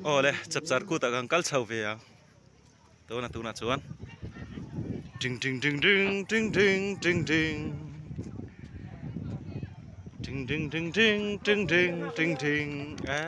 โอ้เลยจับจัดกูตะกังกัลเชาเวียตัวน่ะชวนดึงดึงดึงดึงดึงดึงดึงดึงดึงดึงดึงดึงดึงดึงดึงดึงอ่ะ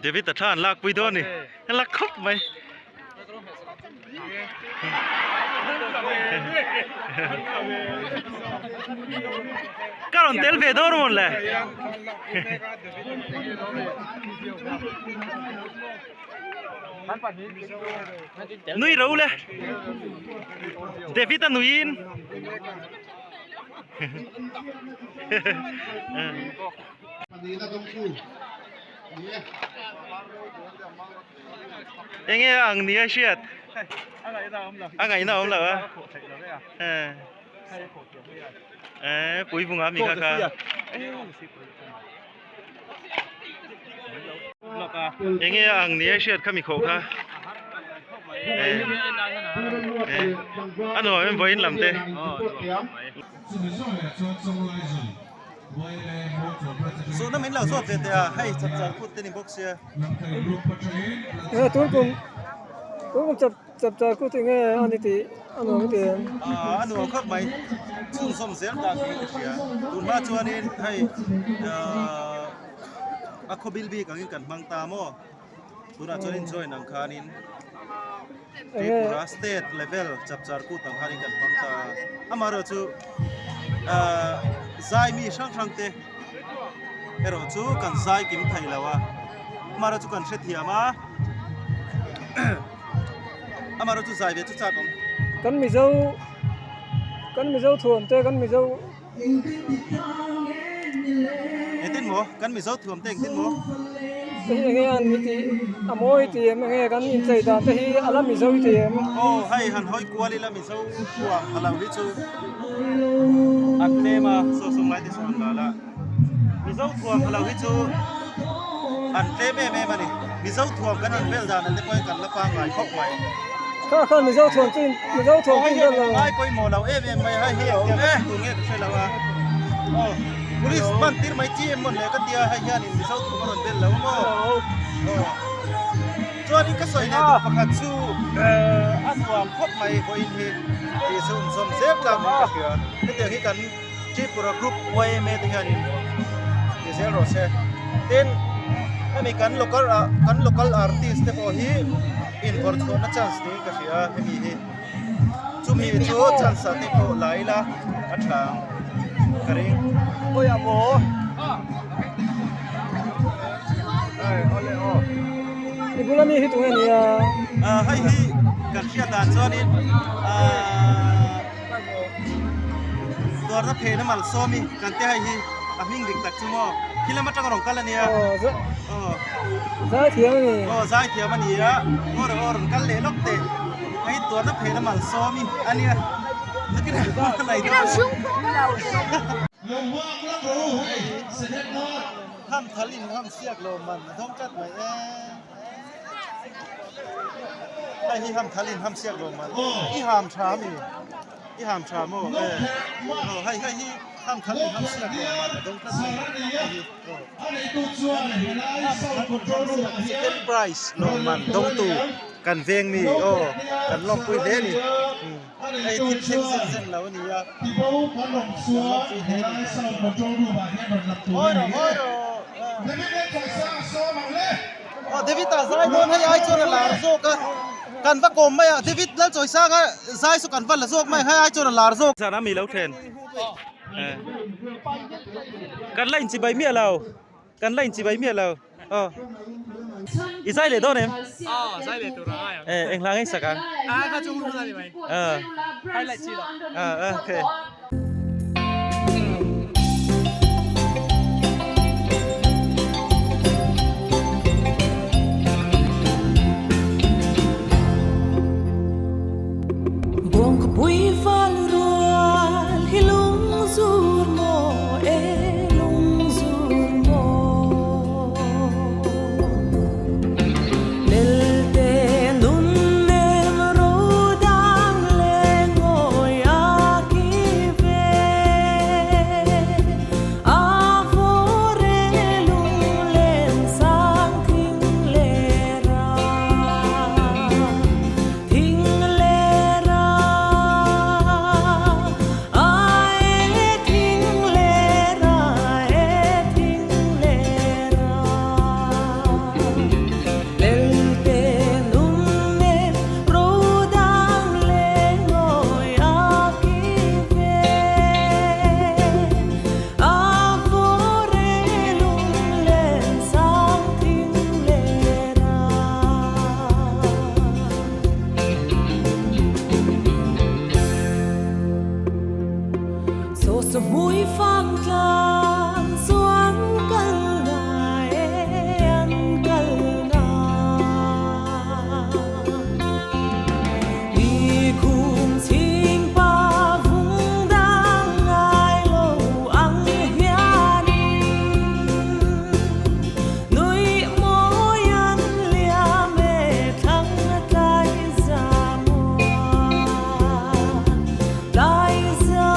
เดวิดตะท่านลากไปด้วยนี่ลักครบไหมก็รอนเตลเวดอร์หมดเลยนุ้ยรู้เลยเดวิดตะนุยนยังไงอ่างนี้เชียดอ่างไงนะผมเหรอปุ๋ยบุ้งอ่ะมีค่ายังไงอ่างนี้เชียดข้ามีโคค่ะอันนู้นเป็นบอยน์ลำเต้ส่วนนั้นเราสอบเสร็จแล้วให้จับพูดเต็มบ็อกเซียตุ้มจับกูถึงอันนี้ที่อันนู้นที่อันนู้นครับไม่ชุ่มสมเสียงดังนี่ก็เชียตุนมาชวนนี่ให้อัคคบิลบีกันมังตามอตุนมาชวนนี่ช่วยนังคานินที่ปุระสเตทเลเวลจับกูตั้งหาริกันมังตาอามาเราจูใจมีช่างเตะเอรจูกันใจกินไทยแล้ววะมาเราจูกันเสียทีมาอามาเราจูใจเวจุจักกันมีเจ้าถ่วงเตะกันมีเจ้าเต้นหมูกันมีเจ้าถ่วงเต้นหมูที่ยังไงอันนี้ที่อโมยที่ยังไงกันอินใจดานที่อารามีเจ้าที่โอ้ให้หันห้อยกัวลิละมีเจ้าถ่วงฮาลาวิจูอันเตมาส่งไลน์ที่ส่งมาละมีเจ้าถ่วงฮาลาวิจูอันเตแม่มานี่มีเจ้าถ่วงกันอินเวลดานนั่นได้ไปกันละปางหลายครอบไว้ข้ามีเจ้าถ่วงจริงมีเจ้าถ่วงจริงกันเลยไอ้ไปหมอเราไม่ให้เหี้ยตัวเงี้ยใช่แล้ววะโอ้Polis bantir mai ciem mon le kan dia hayan in bisau tu mon bel la mo chuan in ka soi ne du pakhat chu anwam khop mai ko in hi ti sum som zep la ma ka hian ke te hi kan Tripura group way me te hian in ti zero se ten ami kan local artist te po hi in for so na chance ni ka hia hemi hi chum hi chu chance te ko laila athang karing ôi à bố đi bữa nay hết tuổi này hay hi cần chia đàn cho nênตัวรับเพน้ำมันซ้อมีกันเตะให้ฮีมิ่งดิ่งตักชั่วโมงคิดแล้วมันจะกระรองกันแล้วเนี่ยซ้ายเทียมนี่ซ้ายเทียมมันนี่ละโอ้โหกันเละล็อกเตะให้ตัวรับเพน้ำมันซ้อมีอันนี้นึกได้อะไรตัวห้ามทะลินห้ามเสียกลมมันต้องจัดไว้ไอ้ ai hi ham thalin ham siak lo man I ham tha mi I ham tha mo hai hai hi ham thalin ham siak lo man dong ta second price lo man dong tu kan veng mi kan lom pui de ni ai tin theng sen lo ni ya oi ro David ta sai don hai ai chon la zo ka kan va kom mai David la choi sa ga sai su kan va la zok mai hai ai chon la zo sa na mi lo thlen kan lain chi bai mi lao kan lain chi bai mi lao I sai le don em sai le tu ra anh lang ai saka ka chung lu ra mai hai lại chi đó ok Bui val rual hilung zur mo lung zur mo lel te nun nem rodang le ngoi aki ve avore lung len sang thing le ra thing le so muy phang tlang xuân cân ngài ăn cân ngà đi cùng xin ba vùng đang ngài lâu ăn hia đi núi môi ăn lia mê thăng tay ra mùa tay ra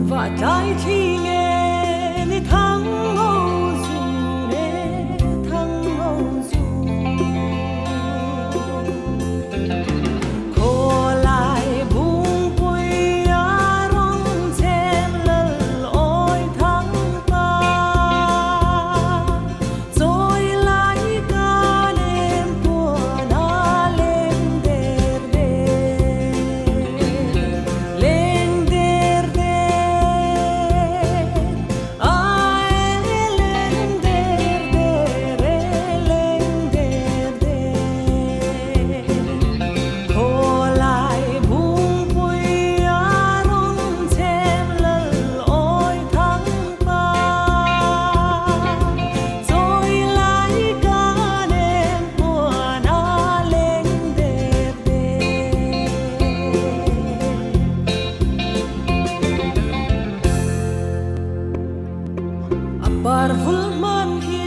và trái khi nghe ni thăng ngô dù nè thăng ngô dù khô lại buông quỳ rong thêm lần ôi thăng ta rồi lại ca đêm của na lên đèn lên đèn Barvul man hi